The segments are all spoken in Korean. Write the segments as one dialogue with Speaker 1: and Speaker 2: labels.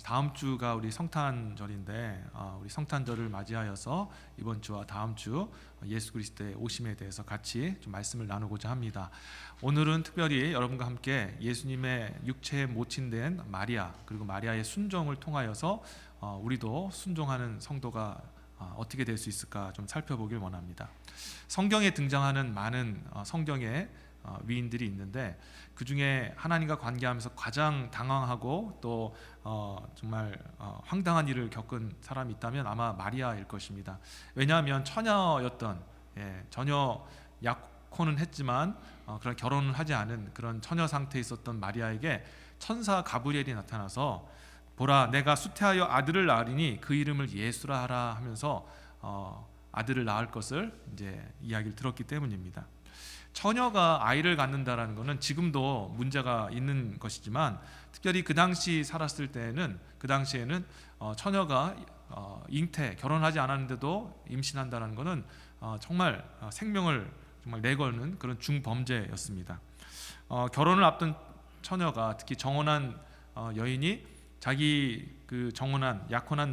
Speaker 1: 다음 주가 우리 성탄절인데 우리 성탄절을 맞이하여서 이번 주와 다음 주 예수 그리스도의 오심에 대해서 같이 좀 말씀을 나누고자 합니다. 오늘은 특별히 여러분과 함께 예수님의 육체에 모친된 마리아, 그리고 마리아의 순종을 통하여서 우리도 순종하는 성도가 어떻게 될 수 있을까 좀 살펴보길 원합니다. 성경에 등장하는 많은 성경의 위인들이 있는데 그 중에 하나님과 관계하면서 가장 당황하고 또 정말 황당한 일을 겪은 사람이 있다면 아마 마리아일 것입니다. 왜냐하면 처녀였던, 전혀 약혼은 했지만 그런 결혼을 하지 않은 그런 처녀 상태에 있었던 마리아에게 천사 가브리엘이 나타나서 보라, 내가 수태하여 아들을 낳으리니 그 이름을 예수라 하라 하면서 아들을 낳을 것을 이제 이야기를 들었기 때문입니다. 처녀가 아이를 갖는다라는 것은 지금도 문제가 있는 것이지만 특별히 그 당시 살았을 때에는, 그 당시에는 처녀가 잉태, 결혼하지 않았는데도 임신한다는 것은 정말 생명을 정말 내거는 그런 중범죄였습니다. 결혼을 앞둔 처녀가, 특히 정혼한 여인이 자기 그 정혼한 약혼한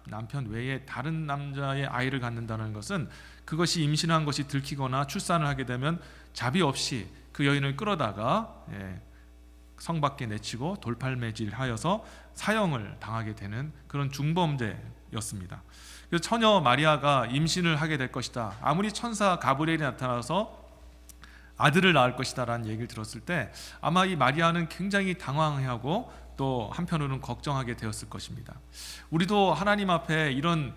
Speaker 1: 남편 외에 다른 남자의 아이를 갖는다는 것은 그것이 임신한 것이 들키거나 출산을 하게 되면 자비 없이 그 여인을 끌어다가 성 밖에 내치고 돌팔매질하여서 사형을 당하게 되는 그런 중범죄였습니다. 그래서 처녀 마리아가 임신을 하게 될 것이다, 아무리 천사 가브리엘이 나타나서 아들을 낳을 것이다 라는 얘기를 들었을 때 아마 이 마리아는 굉장히 당황하고 또 한편으로는 걱정하게 되었을 것입니다. 우리도 하나님 앞에 이런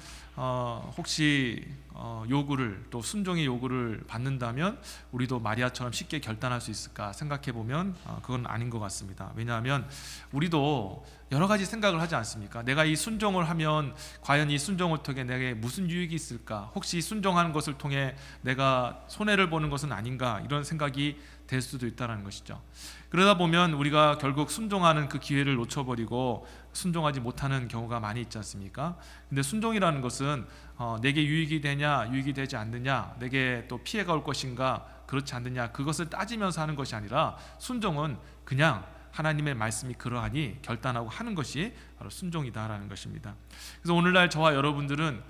Speaker 1: 혹시 요구를, 또 순종의 요구를 받는다면 우리도 마리아처럼 쉽게 결단할 수 있을까 생각해 보면 그건 아닌 것 같습니다. 왜냐하면 우리도 여러 가지 생각을 하지 않습니까? 내가 이 순종을 하면 과연 이 순종을 통해 내게 무슨 유익이 있을까? 혹시 순종하는 것을 통해 내가 손해를 보는 것은 아닌가? 이런 생각이 될 수도 있다는 것이죠. 그러다 보면 우리가 결국 순종하는 그 기회를 놓쳐버리고 순종하지 못하는 경우가 많이 있지 않습니까? 근데 순종이라는 것은 내게 유익이 되냐, 유익이 되지 않느냐, 내게 또 피해가 올 것인가, 그렇지 않느냐, 그것을 따지면서 하는 것이 아니라 순종은 그냥 하나님의 말씀이 그러하니 결단하고 하는 것이 바로 순종이다라는 것입니다. 그래서 오늘날 저와 여러분들은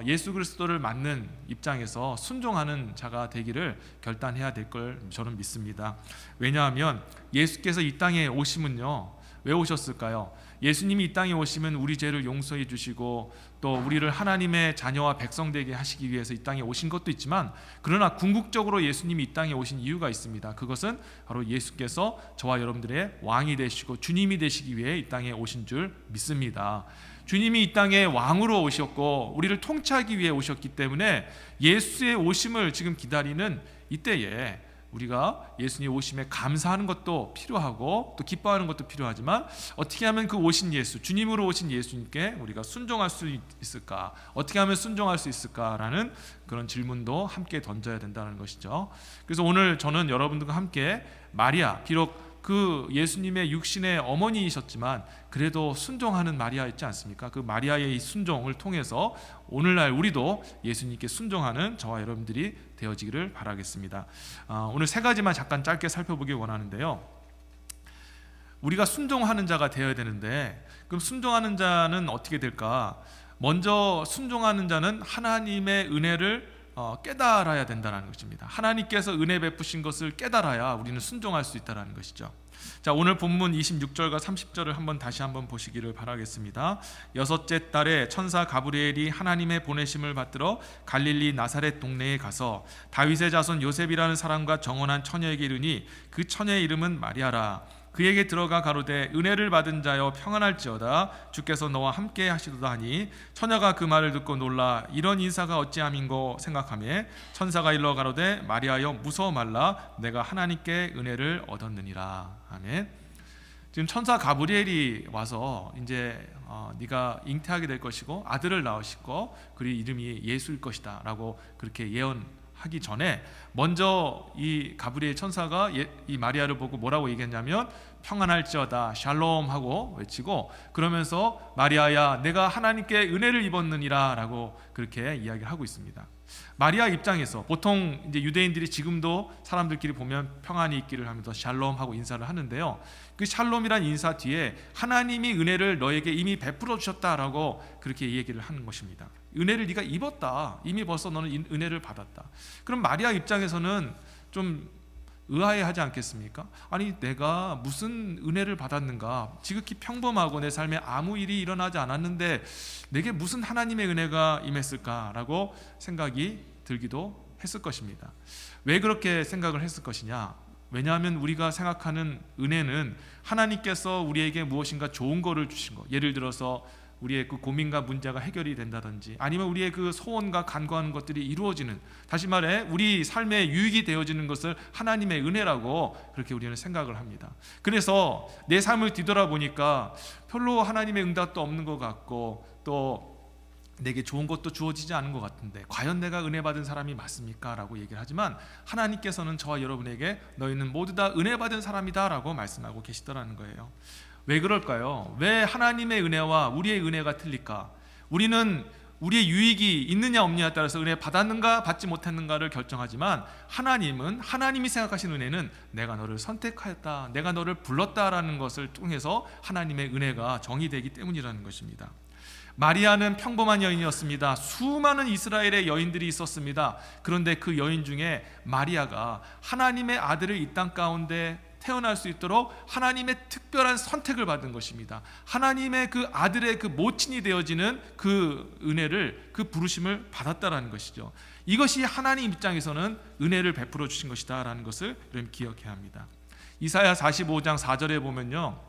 Speaker 1: 예수 그리스도를 맞는 입장에서 순종하는 자가 되기를 결단해야 될 걸 저는 믿습니다. 왜냐하면 예수께서 이 땅에 오심은요, 왜 오셨을까요? 예수님이 이 땅에 오시면 우리 죄를 용서해 주시고 또 우리를 하나님의 자녀와 백성 되게 하시기 위해서 이 땅에 오신 것도 있지만, 그러나 궁극적으로 예수님이 이 땅에 오신 이유가 있습니다. 그것은 바로 예수께서 저와 여러분들의 왕이 되시고 주님이 되시기 위해 이 땅에 오신 줄 믿습니다. 주님이 이 땅에 왕으로 오셨고 우리를 통치하기 위해 오셨기 때문에 예수의 오심을 지금 기다리는 이때에 우리가 예수님 오심에 감사하는 것도 필요하고 또 기뻐하는 것도 필요하지만, 어떻게 하면 그 오신 예수, 주님으로 오신 예수님께 우리가 순종할 수 있을까, 어떻게 하면 순종할 수 있을까라는 그런 질문도 함께 던져야 된다는 것이죠. 그래서 오늘 저는 여러분들과 함께 마리아, 비록 그 예수님의 육신의 어머니이셨지만 그래도 순종하는 마리아 있지 않습니까? 그 마리아의 이 순종을 통해서 오늘날 우리도 예수님께 순종하는 저와 여러분들이 되어지기를 바라겠습니다. 오늘 세 가지만 잠깐 짧게 살펴보길 원하는데요. 우리가 순종하는 자가 되어야 되는데, 그럼 순종하는 자는 어떻게 될까? 먼저 순종하는 자는 하나님의 은혜를 깨달아야 된다는 것입니다. 하나님께서 은혜 베푸신 것을 깨달아야 우리는 순종할 수 있다는 것이죠. 자, 오늘 본문 26절과 30절을 다시 한번 보시기를 바라겠습니다. 여섯째 달에 천사 가브리엘이 하나님의 보내심을 받들어 갈릴리 나사렛 동네에 가서 다윗의 자손 요셉이라는 사람과 정혼한 처녀에게 이르니 그 처녀의 이름은 마리아라. 그에게 들어가 가로되 은혜를 받은 자여 평안할지어다, 주께서 너와 함께 하시도다 하니 처녀가 그 말을 듣고 놀라 이런 인사가 어찌함인고 생각하며 천사가 일러 가로되 마리아여 무서워 말라, 내가 하나님께 은혜를 얻었느니라. 아멘. 지금 천사 가브리엘이 와서 이제 네가 잉태하게 될 것이고 아들을 낳으시고 그리 이름이 예수일 것이다 라고 그렇게 예언하기 전에 먼저 이 가브리엘 천사가 이 마리아를 보고 뭐라고 얘기했냐면 평안할지어다, 샬롬 하고 외치고, 그러면서 마리아야 내가 하나님께 은혜를 입었느니라 라고 그렇게 이야기를 하고 있습니다. 마리아 입장에서 보통 이제 유대인들이 지금도 사람들끼리 보면 평안이 있기를 하면서 샬롬하고 인사를 하는데요. 그 샬롬이란 인사 뒤에 하나님이 은혜를 너에게 이미 베풀어 주셨다라고 그렇게 얘기를 하는 것입니다. 은혜를 네가 입었다. 이미 벌써 너는 은혜를 받았다. 그럼 마리아 입장에서는 좀 의아해하지 않겠습니까? 아니 내가 무슨 은혜를 받았는가? 지극히 평범하고 내 삶에 아무 일이 일어나지 않았는데 내게 무슨 하나님의 은혜가 임했을까라고 생각이 들기도 했을 것입니다. 왜 그렇게 생각을 했을 것이냐? 왜냐하면 우리가 생각하는 은혜는 하나님께서 우리에게 무엇인가 좋은 거를 주신 것, 예를 들어서 우리의 그 고민과 문제가 해결이 된다든지, 아니면 우리의 그 소원과 간구하는 것들이 이루어지는, 다시 말해 우리 삶에 유익이 되어지는 것을 하나님의 은혜라고 그렇게 우리는 생각을 합니다. 그래서 내 삶을 뒤돌아보니까 별로 하나님의 응답도 없는 것 같고 또 내게 좋은 것도 주어지지 않은 것 같은데 과연 내가 은혜 받은 사람이 맞습니까? 라고 얘기를 하지만 하나님께서는 저와 여러분에게 너희는 모두 다 은혜 받은 사람이다 라고 말씀하고 계시더라는 거예요. 왜 그럴까요? 왜 하나님의 은혜와 우리의 은혜가 틀릴까? 우리는 우리의 유익이 있느냐 없느냐에 따라서 은혜 받았는가 받지 못했는가를 결정하지만 하나님은, 하나님이 생각하시는 은혜는 내가 너를 선택하였다, 내가 너를 불렀다라는 것을 통해서 하나님의 은혜가 정의되기 때문이라는 것입니다. 마리아는 평범한 여인이었습니다. 수많은 이스라엘의 여인들이 있었습니다. 그런데 그 여인 중에 마리아가 하나님의 아들을 이 땅 가운데 태어날 수 있도록 하나님의 특별한 선택을 받은 것입니다. 하나님의 그 아들의 그 모친이 되어지는 그 은혜를, 그 부르심을 받았다라는 것이죠. 이것이 하나님 입장에서는 은혜를 베풀어 주신 것이다라는 것을 여러분 기억해야 합니다. 이사야 45장 4절에 보면요,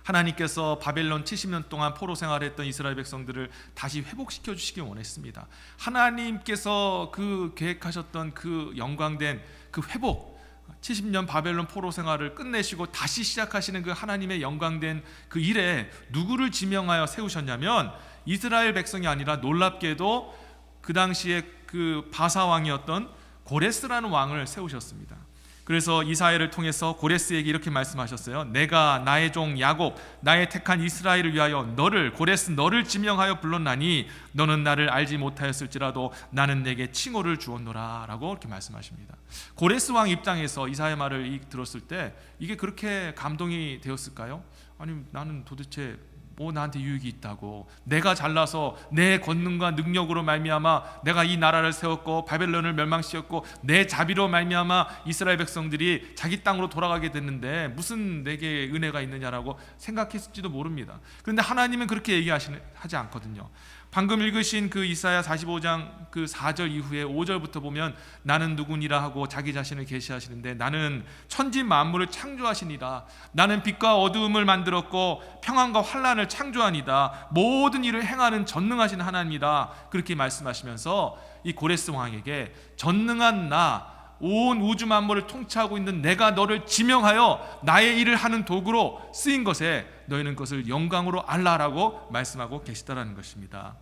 Speaker 1: 하나님께서 바벨론 70년 동안 포로 생활했던 이스라엘 백성들을 다시 회복시켜 주시기 원했습니다. 하나님께서 그 계획하셨던 그 영광된 그 회복, 70년 바벨론 포로 생활을 끝내시고 다시 시작하시는 그 하나님의 영광된 그 일에 누구를 지명하여 세우셨냐면 이스라엘 백성이 아니라 놀랍게도 그 당시에 그 바사 왕이었던 고레스라는 왕을 세우셨습니다. 그래서 이사야를 통해서 고레스에게 이렇게 말씀하셨어요. 내가 나의 종 야곱, 나의 택한 이스라엘을 위하여 너를, 고레스 너를 지명하여 불렀나니 너는 나를 알지 못하였을지라도 나는 내게 칭호를 주었노라 라고 이렇게 말씀하십니다. 고레스 왕 입장에서 이사야 말을 들었을 때 이게 그렇게 감동이 되었을까요? 아니 나는 도대체 뭐 나한테 유익이 있다고, 내가 잘나서 내 권능과 능력으로 말미암아 내가 이 나라를 세웠고 바벨론을 멸망시켰고 내 자비로 말미암아 이스라엘 백성들이 자기 땅으로 돌아가게 됐는데 무슨 내게 은혜가 있느냐라고 생각했을지도 모릅니다. 그런데 하나님은 그렇게 얘기하지 않거든요. 방금 읽으신 그 이사야 45장 그 4절 이후에 5절부터 보면 나는 누구니라 하고 자기 자신을 계시하시는데 나는 천지 만물을 창조하시니라. 나는 빛과 어두움을 만들었고 평안과 환란을 창조하니라. 모든 일을 행하는 전능하신 하나님이다. 그렇게 말씀하시면서 이 고레스 왕에게 전능한 나, 온 우주 만물을 통치하고 있는 내가 너를 지명하여 나의 일을 하는 도구로 쓰인 것에 너희는 그것을 영광으로 알라라고 말씀하고 계시다라는 것입니다.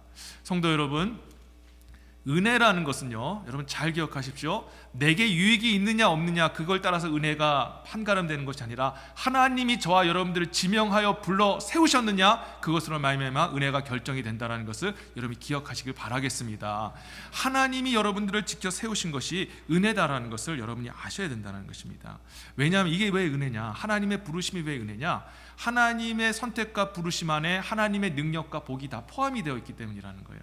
Speaker 1: 성도 여러분, 은혜라는 것은요, 여러분 잘 기억하십시오. 내게 유익이 있느냐 없느냐 그걸 따라서 은혜가 판가름되는 것이 아니라 하나님이 저와 여러분들을 지명하여 불러 세우셨느냐 그것으로 말미암아 은혜가 결정이 된다는 것을 여러분이 기억하시길 바라겠습니다. 하나님이 여러분들을 지켜 세우신 것이 은혜다라는 것을 여러분이 아셔야 된다는 것입니다. 왜냐하면 이게 왜 은혜냐, 하나님의 부르심이 왜 은혜냐, 하나님의 선택과 부르심 안에 하나님의 능력과 복이 다 포함이 되어 있기 때문이라는 거예요.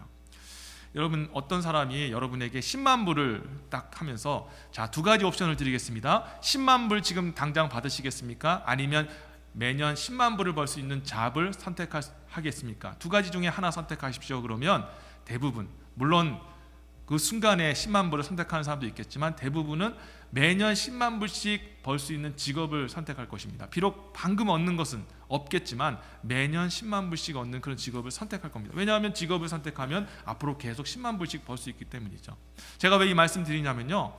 Speaker 1: 여러분, 어떤 사람이 여러분에게 10만 불을 딱 하면서 자, 두 가지 옵션을 드리겠습니다. 10만 불 지금 당장 받으시겠습니까? 아니면 매년 10만 불을 벌 수 있는 잡을 선택하겠습니까? 두 가지 중에 하나 선택하십시오. 그러면 대부분, 물론 그 순간에 10만 불을 선택하는 사람도 있겠지만 대부분은 매년 10만 불씩 벌 수 있는 직업을 선택할 것입니다. 비록 방금 얻는 것은 없겠지만 매년 10만 불씩 얻는 그런 직업을 선택할 겁니다. 왜냐하면 직업을 선택하면 앞으로 계속 10만 불씩 벌 수 있기 때문이죠. 제가 왜 이 말씀 드리냐면요,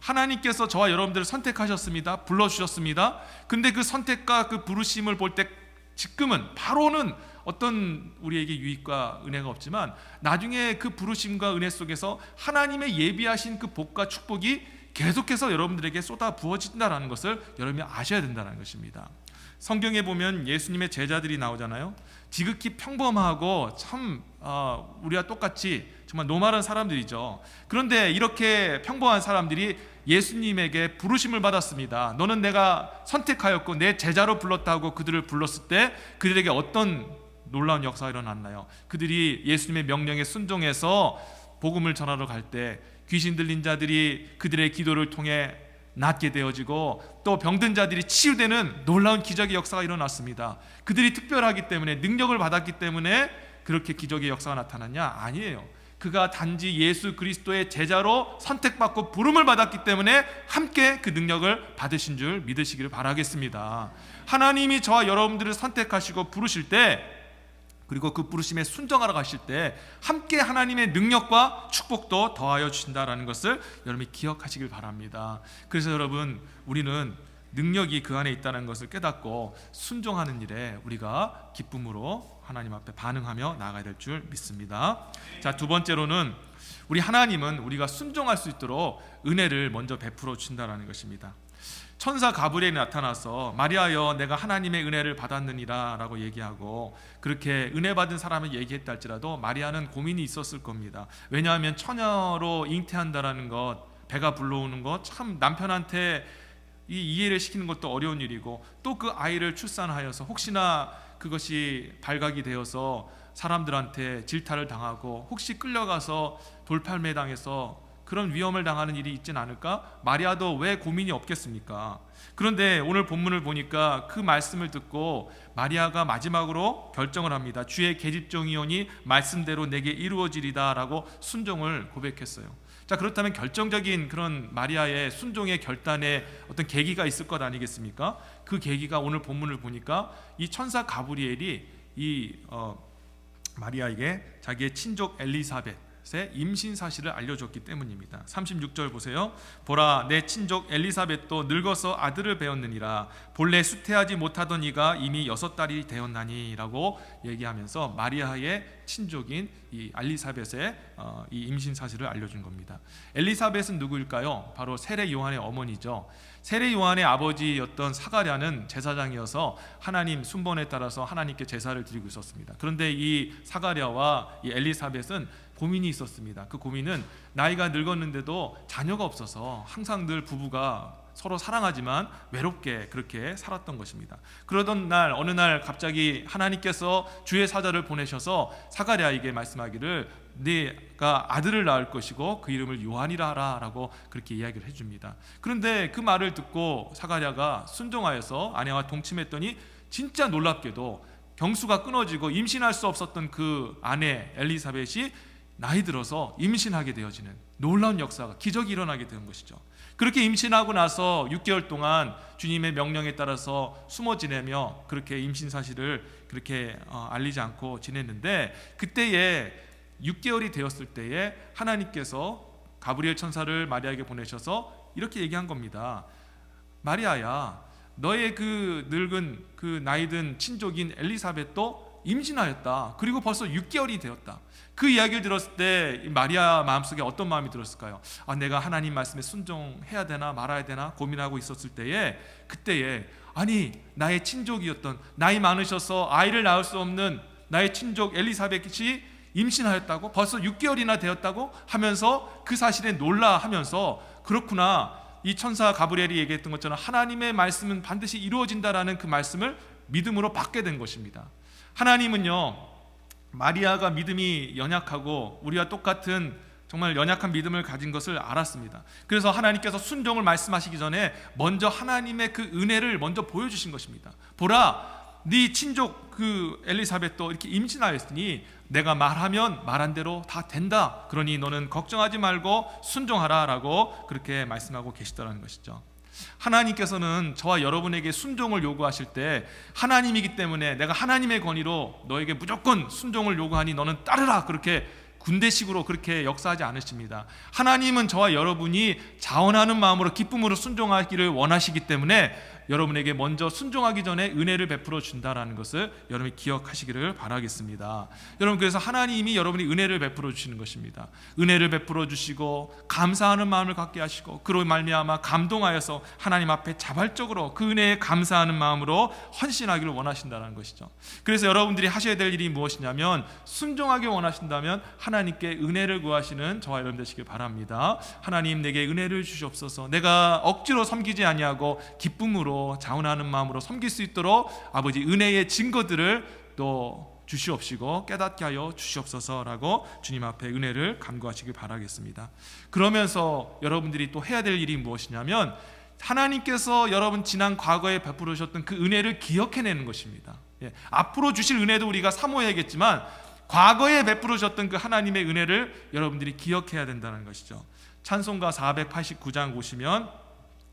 Speaker 1: 하나님께서 저와 여러분들을 선택하셨습니다. 불러주셨습니다. 근데 그 선택과 그 부르심을 볼 때 지금은 바로는 어떤 우리에게 유익과 은혜가 없지만 나중에 그 부르심과 은혜 속에서 하나님의 예비하신 그 복과 축복이 계속해서 여러분들에게 쏟아 부어진다는 것을 여러분이 아셔야 된다는 것입니다. 성경에 보면 예수님의 제자들이 나오잖아요. 지극히 평범하고 참 우리와 똑같이 정말 노말한 사람들이죠. 그런데 이렇게 평범한 사람들이 예수님에게 부르심을 받았습니다. 너는 내가 선택하였고 내 제자로 불렀다고 그들을 불렀을 때 그들에게 어떤 놀라운 역사가 일어났나요? 그들이 예수님의 명령에 순종해서 복음을 전하러 갈 때 귀신 들린 자들이 그들의 기도를 통해 낫게 되어지고 또 병든 자들이 치유되는 놀라운 기적의 역사가 일어났습니다. 그들이 특별하기 때문에, 능력을 받았기 때문에 그렇게 기적의 역사가 나타났냐? 아니에요. 그가 단지 예수 그리스도의 제자로 선택받고 부름을 받았기 때문에 함께 그 능력을 받으신 줄 믿으시기를 바라겠습니다. 하나님이 저와 여러분들을 선택하시고 부르실 때, 그리고 그 부르심에 순종하러 가실 때 함께 하나님의 능력과 축복도 더하여 주신다라는 것을 여러분이 기억하시길 바랍니다. 그래서 여러분, 우리는 능력이 그 안에 있다는 것을 깨닫고 순종하는 일에 우리가 기쁨으로 하나님 앞에 반응하며 나아가야 될 줄 믿습니다. 자, 두 번째로는 우리 하나님은 우리가 순종할 수 있도록 은혜를 먼저 베풀어 주신다는 것입니다. 천사 가브리엘이 나타나서 마리아여 내가 하나님의 은혜를 받았느니라 라고 얘기하고, 그렇게 은혜 받은 사람을 얘기했다 할지라도 마리아는 고민이 있었을 겁니다. 왜냐하면 처녀로 잉태한다라는 것, 배가 불러오는 것, 참 남편한테 이해를 시키는 것도 어려운 일이고, 또 그 아이를 출산하여서 혹시나 그것이 발각이 되어서 사람들한테 질타를 당하고 혹시 끌려가서 돌팔매 당해서 그런 위험을 당하는 일이 있지는 않을까? 마리아도 왜 고민이 없겠습니까? 그런데 오늘 본문을 보니까 그 말씀을 듣고 마리아가 마지막으로 결정을 합니다. 주의 계집종이오니 말씀대로 내게 이루어지리다 라고 순종을 고백했어요. 자, 그렇다면 결정적인 그런 마리아의 순종의 결단에 어떤 계기가 있을 것 아니겠습니까? 그 계기가 오늘 본문을 보니까 이 천사 가브리엘이 마리아에게 자기의 친족 엘리사벳의 임신 사실을 알려줬기 때문입니다. 36절 보세요. 보라, 내 친족 엘리사벳도 늙어서 아들을 배었느니라. 본래 수태하지 못하던 이가 이미 6달이 되었나니 라고 얘기하면서 마리아의 친족인 이 엘리사벳의 이 임신 사실을 알려준 겁니다. 엘리사벳은 누구일까요? 바로 세례 요한의 어머니죠. 세례 요한의 아버지였던 사가랴는 제사장이어서 하나님 순번에 따라서 하나님께 제사를 드리고 있었습니다. 그런데 이 사가랴와 이 엘리사벳은 고민이 있었습니다. 그 고민은 나이가 늙었는데도 자녀가 없어서 항상 늘 부부가 서로 사랑하지만 외롭게 그렇게 살았던 것입니다. 그러던 날 어느 날 갑자기 하나님께서 주의 사자를 보내셔서 사가랴에게 말씀하기를 네가 아들을 낳을 것이고 그 이름을 요한이라 하라 라고 그렇게 이야기를 해줍니다. 그런데 그 말을 듣고 사가랴가 순종하여서 아내와 동침했더니 진짜 놀랍게도 경수가 끊어지고 임신할 수 없었던 그 아내 엘리사벳이 나이 들어서 임신하게 되어지는 놀라운 역사가, 기적이 일어나게 된 것이죠. 그렇게 임신하고 나서 6개월 동안 주님의 명령에 따라서 숨어 지내며 그렇게 임신 사실을 그렇게 알리지 않고 지냈는데, 그때에 6개월이 되었을 때에 하나님께서 가브리엘 천사를 마리아에게 보내셔서 이렇게 얘기한 겁니다. 마리아야, 너의 그 늙은 그 나이든 친족인 엘리사벳도 임신하였다. 그리고 벌써 6개월이 되었다. 그 이야기를 들었을 때 마리아 마음속에 어떤 마음이 들었을까요? 내가 하나님 말씀에 순종해야 되나 말아야 되나 고민하고 있었을 때에, 그때에 아니 나의 친족이었던, 나이 많으셔서 아이를 낳을 수 없는 나의 친족 엘리사벳이 임신하였다고, 벌써 6개월이나 되었다고 하면서 그 사실에 놀라하면서, 그렇구나, 이 천사 가브리엘이 얘기했던 것처럼 하나님의 말씀은 반드시 이루어진다라는 그 말씀을 믿음으로 받게 된 것입니다. 하나님은요, 마리아가 믿음이 연약하고 우리와 똑같은 정말 연약한 믿음을 가진 것을 알았습니다. 그래서 하나님께서 순종을 말씀하시기 전에 먼저 하나님의 그 은혜를 먼저 보여주신 것입니다. 보라, 네 친족 그 엘리사벳도 이렇게 임신하였으니 내가 말하면 말한 대로 다 된다. 그러니 너는 걱정하지 말고 순종하라 라고 그렇게 말씀하고 계시더라는 것이죠. 하나님께서는 저와 여러분에게 순종을 요구하실 때 하나님이기 때문에 내가 하나님의 권위로 너에게 무조건 순종을 요구하니 너는 따르라, 그렇게 군대식으로 그렇게 역사하지 않으십니다. 하나님은 저와 여러분이 자원하는 마음으로 기쁨으로 순종하기를 원하시기 때문에 여러분에게 먼저 순종하기 전에 은혜를 베풀어 준다라는 것을 여러분이 기억하시기를 바라겠습니다. 여러분, 그래서 하나님이 여러분이 은혜를 베풀어 주시는 것입니다. 은혜를 베풀어 주시고 감사하는 마음을 갖게 하시고 그로 말미암아 감동하여서 하나님 앞에 자발적으로 그 은혜에 감사하는 마음으로 헌신하기를 원하신다는 것이죠. 그래서 여러분들이 하셔야 될 일이 무엇이냐면, 순종하기 원하신다면 하나님께 은혜를 구하시는 저와 여러분 되시길 바랍니다. 하나님, 내게 은혜를 주시옵소서. 내가 억지로 섬기지 아니하고 기쁨으로 자원하는 마음으로 섬길 수 있도록 아버지 은혜의 증거들을 또 주시옵시고 깨닫게 하여 주시옵소서라고 주님 앞에 은혜를 간구하시길 바라겠습니다. 그러면서 여러분들이 또 해야 될 일이 무엇이냐면, 하나님께서 여러분 지난 과거에 베풀어 주셨던 그 은혜를 기억해내는 것입니다. 앞으로 주실 은혜도 우리가 사모해야겠지만 과거에 베풀어 주셨던 그 하나님의 은혜를 여러분들이 기억해야 된다는 것이죠. 찬송가 489장 보시면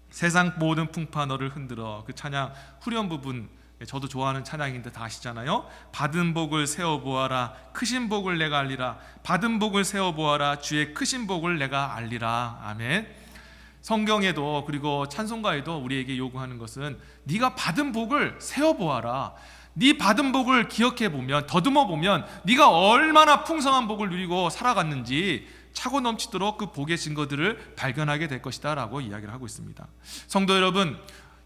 Speaker 1: 세상 모든 풍파 너를 흔들어, 그 찬양 후렴 부분 저도 좋아하는 찬양인데 다 아시잖아요. 받은 복을 세어보아라, 크신 복을 내가 알리라. 받은 복을 세어보아라, 주의 크신 복을 내가 알리라. 아멘. 성경에도 그리고 찬송가에도 우리에게 요구하는 것은 네가 받은 복을 세어보아라. 네 받은 복을 기억해보면, 더듬어보면 네가 얼마나 풍성한 복을 누리고 살아갔는지 차고 넘치도록 그 복의 증거들을 발견하게 될 것이다 라고 이야기를 하고 있습니다. 성도 여러분,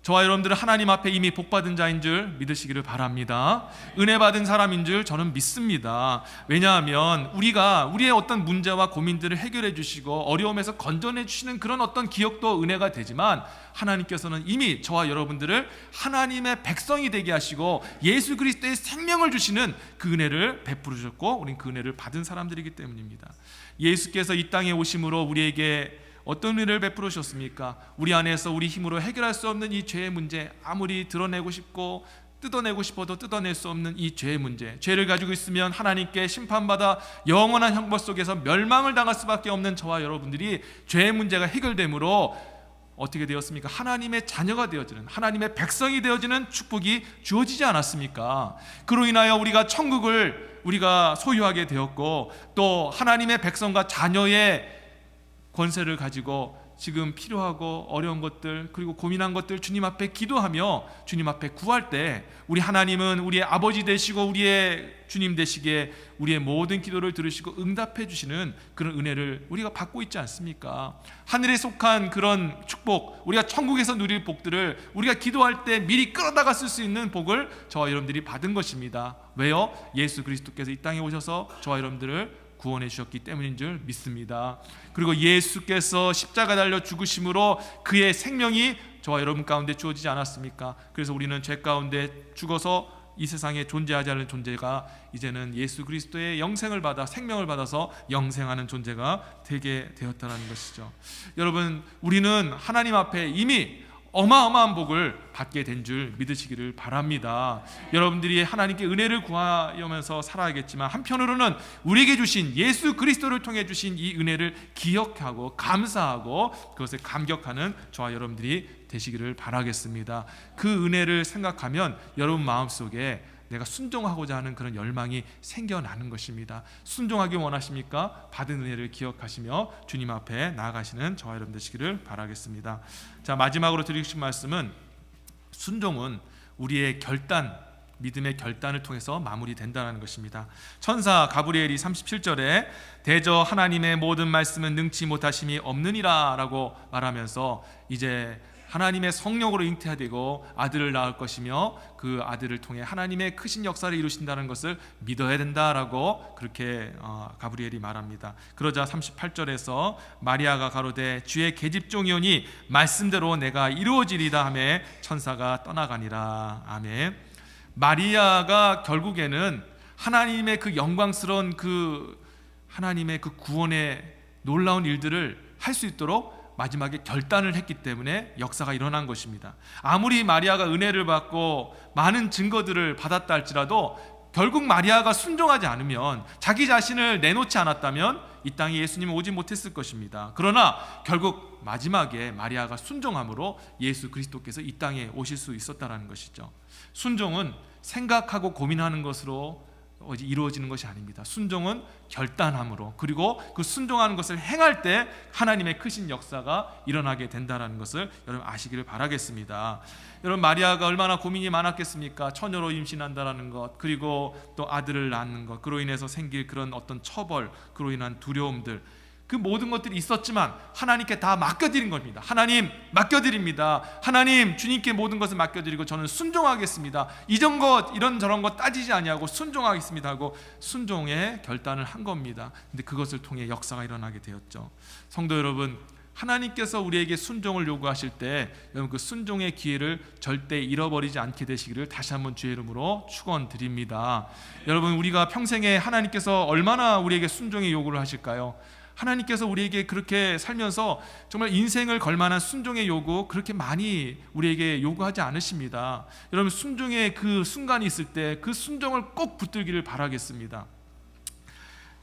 Speaker 1: 저와 여러분들은 하나님 앞에 이미 복받은 자인 줄 믿으시기를 바랍니다. 은혜 받은 사람인 줄 저는 믿습니다. 왜냐하면 우리의 어떤 문제와 고민들을 해결해 주시고 어려움에서 건져내 주시는 그런 어떤 기억도 은혜가 되지만, 하나님께서는 이미 저와 여러분들을 하나님의 백성이 되게 하시고 예수 그리스도의 생명을 주시는 그 은혜를 베풀어 주셨고, 우린 그 은혜를 받은 사람들이기 때문입니다. 예수께서 이 땅에 오심으로 우리에게 어떤 은혜를 베풀어 주셨습니까? 우리 안에서 우리 힘으로 해결할 수 없는 이 죄의 문제, 아무리 드러내고 싶고 뜯어내고 싶어도 뜯어낼 수 없는 이 죄의 문제, 죄를 가지고 있으면 하나님께 심판받아 영원한 형벌 속에서 멸망을 당할 수밖에 없는 저와 여러분들이 죄의 문제가 해결되므로 어떻게 되었습니까? 하나님의 자녀가 되어지는, 하나님의 백성이 되어지는 축복이 주어지지 않았습니까? 그로 인하여 우리가 천국을 우리가 소유하게 되었고, 또 하나님의 백성과 자녀의 권세를 가지고 지금 필요하고 어려운 것들, 그리고 고민한 것들 주님 앞에 기도하며 주님 앞에 구할 때, 우리 하나님은 우리의 아버지 되시고 우리의 주님 되시기에 우리의 모든 기도를 들으시고 응답해 주시는 그런 은혜를 우리가 받고 있지 않습니까? 하늘에 속한 그런 축복, 우리가 천국에서 누릴 복들을 우리가 기도할 때 미리 끌어다가 쓸 수 있는 복을 저와 여러분들이 받은 것입니다. 왜요? 예수 그리스도께서 이 땅에 오셔서 저와 여러분들을 구원해 주셨기 때문인 줄 믿습니다. 그리고 예수께서 십자가 달려 죽으심으로 그의 생명이 저와 여러분 가운데 주어지지 않았습니까? 그래서 우리는 죄 가운데 죽어서 이 세상에 존재하지 않는 존재가 이제는 예수 그리스도의 영생을 받아 생명을 받아서 영생하는 존재가 되게 되었다는 것이죠. 여러분, 우리는 하나님 앞에 이미 어마어마한 복을 받게 된 줄 믿으시기를 바랍니다. 여러분들이 하나님께 은혜를 구하면서 살아야겠지만, 한편으로는 우리에게 주신 예수 그리스도를 통해 주신 이 은혜를 기억하고 감사하고 그것에 감격하는 저와 여러분들이 되시기를 바라겠습니다. 그 은혜를 생각하면 여러분 마음속에 내가 순종하고자 하는 그런 열망이 생겨나는 것입니다. 순종하기 원하십니까? 받은 은혜를 기억하시며 주님 앞에 나아가시는 저와 여러분 되시기를 바라겠습니다. 자, 마지막으로 드리고 싶은 말씀은, 순종은 우리의 결단, 믿음의 결단을 통해서 마무리된다는 것입니다. 천사 가브리엘이 37절에 대저 하나님의 모든 말씀은 능치 못하심이 없느니라 라고 말하면서 이제 하나님의 성령으로 잉태되고 아들을 낳을 것이며 그 아들을 통해 하나님의 크신 역사를 이루신다는 것을 믿어야 된다라고 그렇게 가브리엘이 말합니다. 그러자 38절에서 마리아가 가로되 주의 계집종이오니 말씀대로 내가 이루어지리다 하매 천사가 떠나가니라. 아멘. 마리아가 결국에는 하나님의 그 영광스러운 그 하나님의 그 구원의 놀라운 일들을 할 수 있도록 마지막에 결단을 했기 때문에 역사가 일어난 것입니다. 아무리 마리아가 은혜를 받고 많은 증거들을 받았다 할지라도 결국 마리아가 순종하지 않으면, 자기 자신을 내놓지 않았다면 이 땅에 예수님은 오지 못했을 것입니다. 그러나 결국 마지막에 마리아가 순종함으로 예수 그리스도께서 이 땅에 오실 수 있었다는 것이죠. 순종은 생각하고 고민하는 것으로 이루어지는 것이 아닙니다. 순종은 결단함으로, 그리고 그 순종하는 것을 행할 때 하나님의 크신 역사가 일어나게 된다는 것을 여러분 아시기를 바라겠습니다. 여러분, 마리아가 얼마나 고민이 많았겠습니까? 처녀로 임신한다라는 것, 그리고 또 아들을 낳는 것, 그로 인해서 생길 그런 어떤 처벌, 그로 인한 두려움들, 그 모든 것들이 있었지만 하나님께 다 맡겨드린 겁니다. 하나님 맡겨드립니다. 하나님, 주님께 모든 것을 맡겨드리고 저는 순종하겠습니다. 이전 것 이런저런 것 따지지 아니하고 순종하겠습니다 하고 순종의 결단을 한 겁니다. 근데 그것을 통해 역사가 일어나게 되었죠. 성도 여러분, 하나님께서 우리에게 순종을 요구하실 때 여러분, 그 순종의 기회를 절대 잃어버리지 않게 되시기를 다시 한번 주의 이름으로 축원드립니다. 여러분, 우리가 평생에 하나님께서 얼마나 우리에게 순종의 요구를 하실까요? 하나님께서 우리에게 그렇게 살면서 정말 인생을 걸만한 순종의 요구 그렇게 많이 우리에게 요구하지 않으십니다. 여러분, 순종의 그 순간이 있을 때 그 순종을 꼭 붙들기를 바라겠습니다.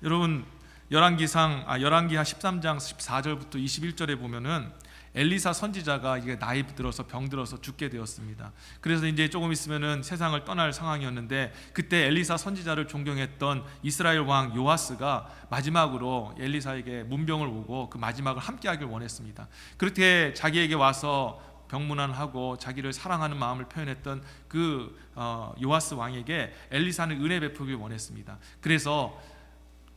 Speaker 1: 여러분, 열왕기하 13장 14절부터 21절에 보면은 엘리사 선지자가 이게 나이 들어서 병들어서 죽게 되었습니다. 그래서 이제 조금 있으면은 세상을 떠날 상황이었는데, 그때 엘리사 선지자를 존경했던 이스라엘 왕 요아스가 마지막으로 엘리사에게 문병을 오고 그 마지막을 함께하길 원했습니다. 그렇게 자기에게 와서 병문안하고 자기를 사랑하는 마음을 표현했던 그 요아스 왕에게 엘리사는 은혜 베푸길 원했습니다. 그래서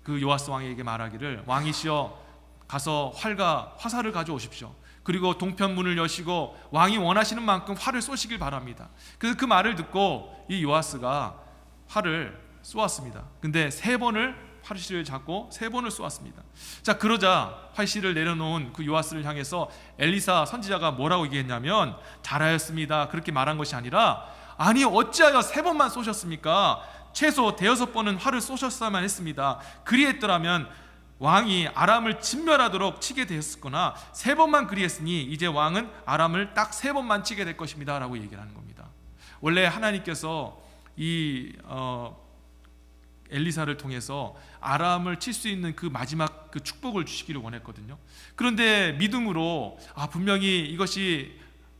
Speaker 1: 그 요아스 왕에게 말하기를, 왕이시여, 가서 활과 화살을 가져오십시오. 그리고 동편문을 여시고 왕이 원하시는 만큼 활을 쏘시길 바랍니다. 그래서 그 말을 듣고 이 요아스가 활을 쏘았습니다. 근데 3번을 활실을 잡고 3번을 쏘았습니다. 자, 그러자 활실을 내려놓은 그 요아스를 향해서 엘리사 선지자가 뭐라고 얘기했냐면, 잘하였습니다, 그렇게 말한 것이 아니라, 아니 어찌하여 3번만 쏘셨습니까? 최소 5번은 활을 쏘셨어야만 했습니다. 그리했더라면 왕이 아람을 진멸하도록 치게 되었거나 3번만 그리했으니 이제 왕은 아람을 딱 3번만 치게 될 것입니다 라고 얘기를 하는 겁니다. 원래 하나님께서 이 엘리사를 통해서 아람을 칠 수 있는 그 마지막 그 축복을 주시기를 원했거든요. 그런데 믿음으로 분명히 이것이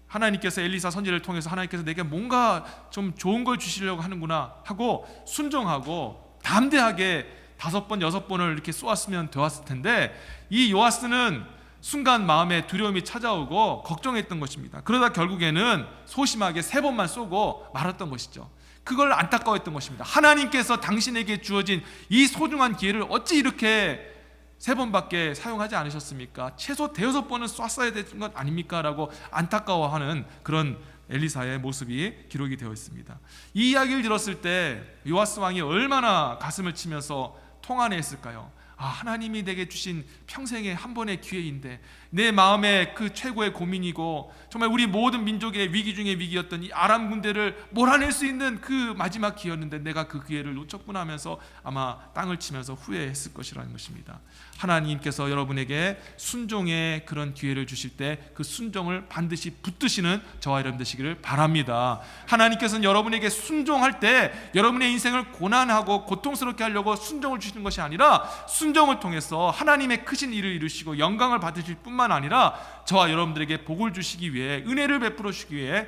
Speaker 1: 하나님께서 엘리사 선지를 통해서 하나님께서 내게 뭔가 좀 좋은 걸 주시려고 하는구나 하고 순종하고 담대하게 5번, 6번을 이렇게 쏘았으면 되었을 텐데, 이 요아스는 순간 마음에 두려움이 찾아오고 걱정했던 것입니다. 그러다 결국에는 소심하게 3번만 쏘고 말았던 것이죠. 그걸 안타까워했던 것입니다. 하나님께서 당신에게 주어진 이 소중한 기회를 어찌 이렇게 3번밖에 사용하지 않으셨습니까? 최소 5번은 쐈어야 되는 것 아닙니까? 라고 안타까워하는 그런 엘리사의 모습이 기록이 되어 있습니다. 이 이야기를 들었을 때 요아스 왕이 얼마나 가슴을 치면서 통안했을까요? 하나님이 내게 주신 평생의 한 번의 기회인데, 내 마음의 그 최고의 고민이고 정말 우리 모든 민족의 위기 중의 위기였던 이 아람 군대를 몰아낼 수 있는 그 마지막 기회였는데 내가 그 기회를 놓쳤구나 하면서 아마 땅을 치면서 후회했을 것이라는 것입니다. 하나님께서 여러분에게 순종의 그런 기회를 주실 때 그 순종을 반드시 붙드시는 저와 여러분 되시기를 바랍니다. 하나님께서는 여러분에게 순종할 때 여러분의 인생을 고난하고 고통스럽게 하려고 순종을 주시는 것이 아니라, 순종을 통해서 하나님의 크신 일을 이루시고 영광을 받으실 뿐만 아니라 저와 여러분들에게 복을 주시기 위해, 은혜를 베풀어 주시기 위해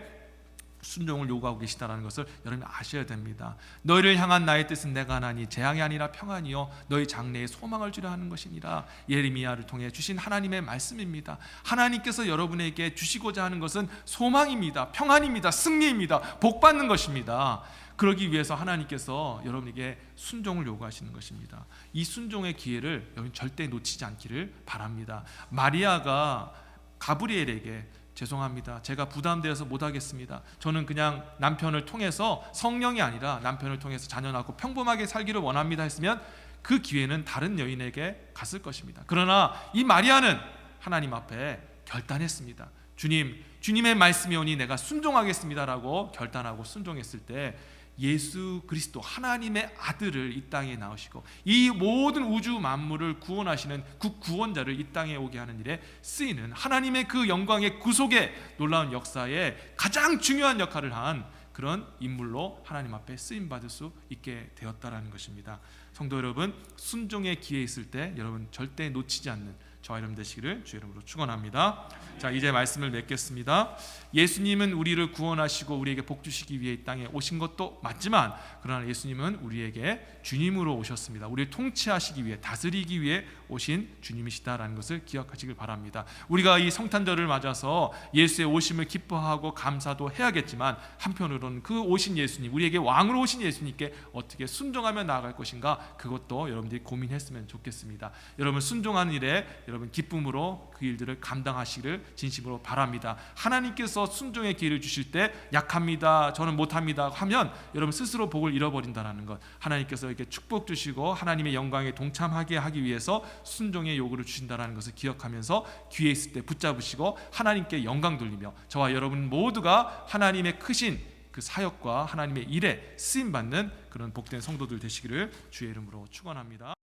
Speaker 1: 순종을 요구하고 계시다는 것을 여러분이 아셔야 됩니다. 너희를 향한 나의 뜻은 내가 하나니 재앙이 아니라 평안이요 너희 장래에 소망을 주려 하는 것이니라. 예레미야를 통해 주신 하나님의 말씀입니다. 하나님께서 여러분에게 주시고자 하는 것은 소망입니다. 평안입니다. 승리입니다. 복받는 것입니다. 그러기 위해서 하나님께서 여러분에게 순종을 요구하시는 것입니다. 이 순종의 기회를 여러분 절대 놓치지 않기를 바랍니다. 마리아가 가브리엘에게, 죄송합니다, 제가 부담되어서 못하겠습니다, 저는 그냥 남편을 통해서, 성령이 아니라 남편을 통해서 자녀 낳고 평범하게 살기를 원합니다 했으면 그 기회는 다른 여인에게 갔을 것입니다. 그러나 이 마리아는 하나님 앞에 결단했습니다. 주님의 말씀이 오니 내가 순종하겠습니다라고 결단하고 순종했을 때 예수 그리스도 하나님의 아들을 이 땅에 나오시고 이 모든 우주 만물을 구원하시는 그 구원자를 이 땅에 오게 하는 일에 쓰이는 하나님의 그 영광의 구속의 놀라운 역사에 가장 중요한 역할을 한 그런 인물로 하나님 앞에 쓰임받을 수 있게 되었다라는 것입니다. 성도 여러분, 순종의 기회 있을 때 여러분 절대 놓치지 않는, 저와 여러분 되시기를 주의 이름으로 축원합니다. 자, 이제 말씀을 맺겠습니다. 예수님은 우리를 구원하시고 우리에게 복 주시기 위해 이 땅에 오신 것도 맞지만, 그러나 예수님은 우리에게 주님으로 오셨습니다. 우리를 통치하시기 위해, 다스리기 위해 오신 주님이시다라는 것을 기억하시길 바랍니다. 우리가 이 성탄절을 맞아서 예수의 오심을 기뻐하고 감사도 해야겠지만, 한편으로는 그 오신 예수님, 우리에게 왕으로 오신 예수님께 어떻게 순종하며 나아갈 것인가, 그것도 여러분들이 고민했으면 좋겠습니다. 여러분 순종하는 일에 여러분 기쁨으로 그 일들을 감당하시기를 진심으로 바랍니다. 하나님께서 순종의 기회를 주실 때 약합니다, 저는 못합니다 하면 여러분 스스로 복을 잃어버린다는 것, 하나님께서 이렇게 축복 주시고 하나님의 영광에 동참하게 하기 위해서 순종의 요구를 주신다는 것을 기억하면서 기회 있을 때 붙잡으시고 하나님께 영광 돌리며 저와 여러분 모두가 하나님의 크신 그 사역과 하나님의 일에 쓰임받는 그런 복된 성도들 되시기를 주의 이름으로 축원합니다.